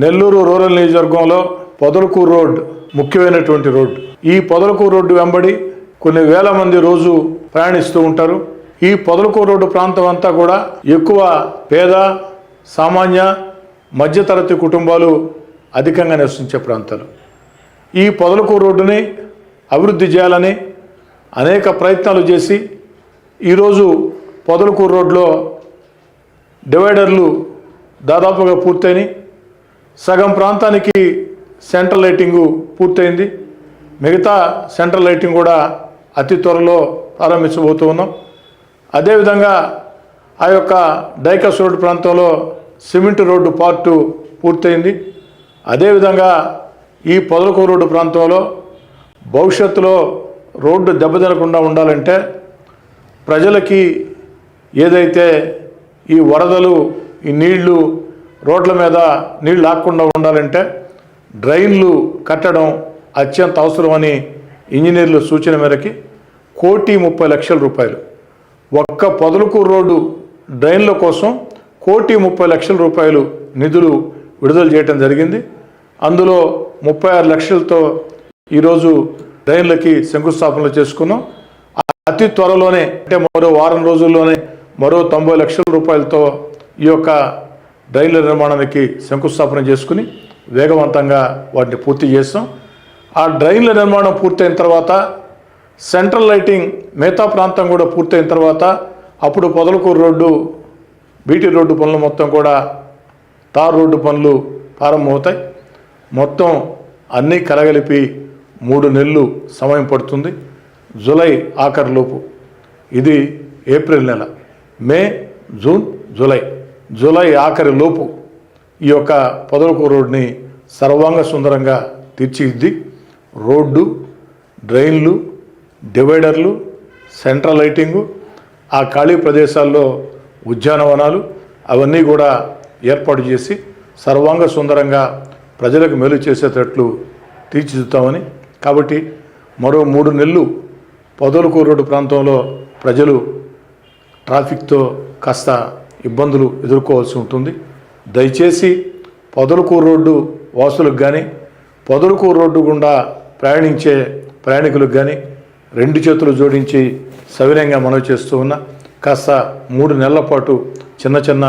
Nellore rural నియోజకవర్గంలో Podalakuru road ముఖ్యమైనటువంటి road. ఈ పొదలకూరు రోడ్డు వెంబడి కొన్ని వేల మంది రోజు ప్రయాణిస్తూ ఉంటారు. ఈ పొదలకూరు రోడ్డు ప్రాంతం అంతా కూడా ఎక్కువ పేద, సామాన్య, మధ్యతరగతి కుటుంబాలు అధికంగా నివసించే ప్రాంతాలు. ఈ పొదలకూరు రోడ్డుని అభివృద్ధి చేయాలని అనేక ప్రయత్నాలు చేసి ఈరోజు పొదలకూరు రోడ్లో డివైడర్లు దాదాపుగా పూర్తయినాయి. సగం ప్రాంతానికి సెంట్రల్ లైటింగు పూర్తయింది. మిగతా సెంట్రల్ లైటింగ్ కూడా అతి త్వరలో ప్రారంభించబోతూ ఉన్నాం. అదేవిధంగా ఆ యొక్క డైకస్ రోడ్డు ప్రాంతంలో సిమెంట్ రోడ్డు పార్టు పూర్తయింది. అదేవిధంగా ఈ పొదలకూరు రోడ్డు ప్రాంతంలో భవిష్యత్తులో రోడ్డు దెబ్బతినకుండా ఉండాలంటే ప్రజలకి ఏదైతే ఈ వరదలు, ఈ నీళ్లు రోడ్ల మీద నీళ్లు ఆగకుండా ఉండాలంటే డ్రైన్లు కట్టడం అత్యంత అవసరమని ఇంజనీర్ల సూచన మేరకి 1,30,00,000 రూపాయలు ఒక్క పొదలకూరు రోడ్డు డ్రైన్ల కోసం 1,30,00,000 రూపాయలు నిధులు విడుదల చేయడం జరిగింది. అందులో 36 లక్షలతో ఈరోజు డ్రైన్లకి శంకుస్థాపనలు చేసుకున్నాం. అతి త్వరలోనే అంటే మరో వారం రోజుల్లోనే మరో 90 లక్షల రూపాయలతో ఈ యొక్క డ్రైన్ల నిర్మాణానికి శంకుస్థాపన చేసుకుని వేగవంతంగా వాటిని పూర్తి చేస్తాం. ఆ డ్రైన్ల నిర్మాణం పూర్తయిన తర్వాత సెంట్రల్ లైటింగ్ మిగతా ప్రాంతం కూడా పూర్తయిన తర్వాత అప్పుడు పొదలకూరు రోడ్డు, బీటీ రోడ్డు పనులు మొత్తం కూడా తార్ రోడ్డు పనులు ప్రారంభమవుతాయి. మొత్తం అన్నీ కలగలిపి 3 నెలలు సమయం పడుతుంది. జూలై ఆఖరిలోపు, ఇది ఏప్రిల్ నెల, మే, జూన్, జూలై ఆఖరిలోపు ఈ యొక్క పొదలకూరు రోడ్ని సర్వాంగ సుందరంగా తీర్చిదిద్ది రోడ్డు, డ్రైన్లు, డివైడర్లు, సెంట్రల్ లైటింగు, ఆ ఖాళీ ప్రదేశాల్లో ఉద్యానవనాలు అవన్నీ కూడా ఏర్పాటు చేసి సర్వాంగ సుందరంగా ప్రజలకు మేలు చేసేటట్లు తీర్చిదిద్దామని. కాబట్టి మరో 3 నెలలు పొదలకూరు రోడ్డు ప్రాంతంలో ప్రజలు ట్రాఫిక్తో కాస్త ఇబ్బందులు ఎదుర్కోవాల్సి ఉంటుంది. దయచేసి పొదలకూరు రోడ్డు వాసులకు కానీ పొదలకూరు రోడ్డు గుండా ప్రయాణించే ప్రయాణికులకు కానీ 2 చేతులు జోడించి సవినయంగా మనవి చేస్తూ ఉన్నా. కాస్త 3 నెలల పాటు చిన్న చిన్న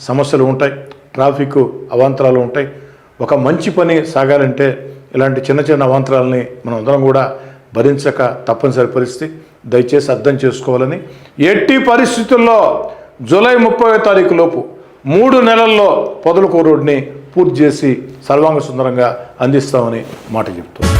సమస్యలు ఉంటాయి, ట్రాఫిక్ అవాంతరాలు ఉంటాయి. ఒక మంచి పని సాగాలంటే ఇలాంటి చిన్న చిన్న అవాంతరాలని మనం అందరం కూడా భరించక తప్పనిసరి పరిస్థితి. దయచేసి అర్థం చేసుకోవాలని, ఎట్టి పరిస్థితుల్లో జూలై 30వ తారీఖు లోపు 3 నెలల్లో పొదలకూరు రోడ్ని పూర్తి చేసి సర్వాంగ సుందరంగా అందిస్తామని మాట చెప్తున్నాం.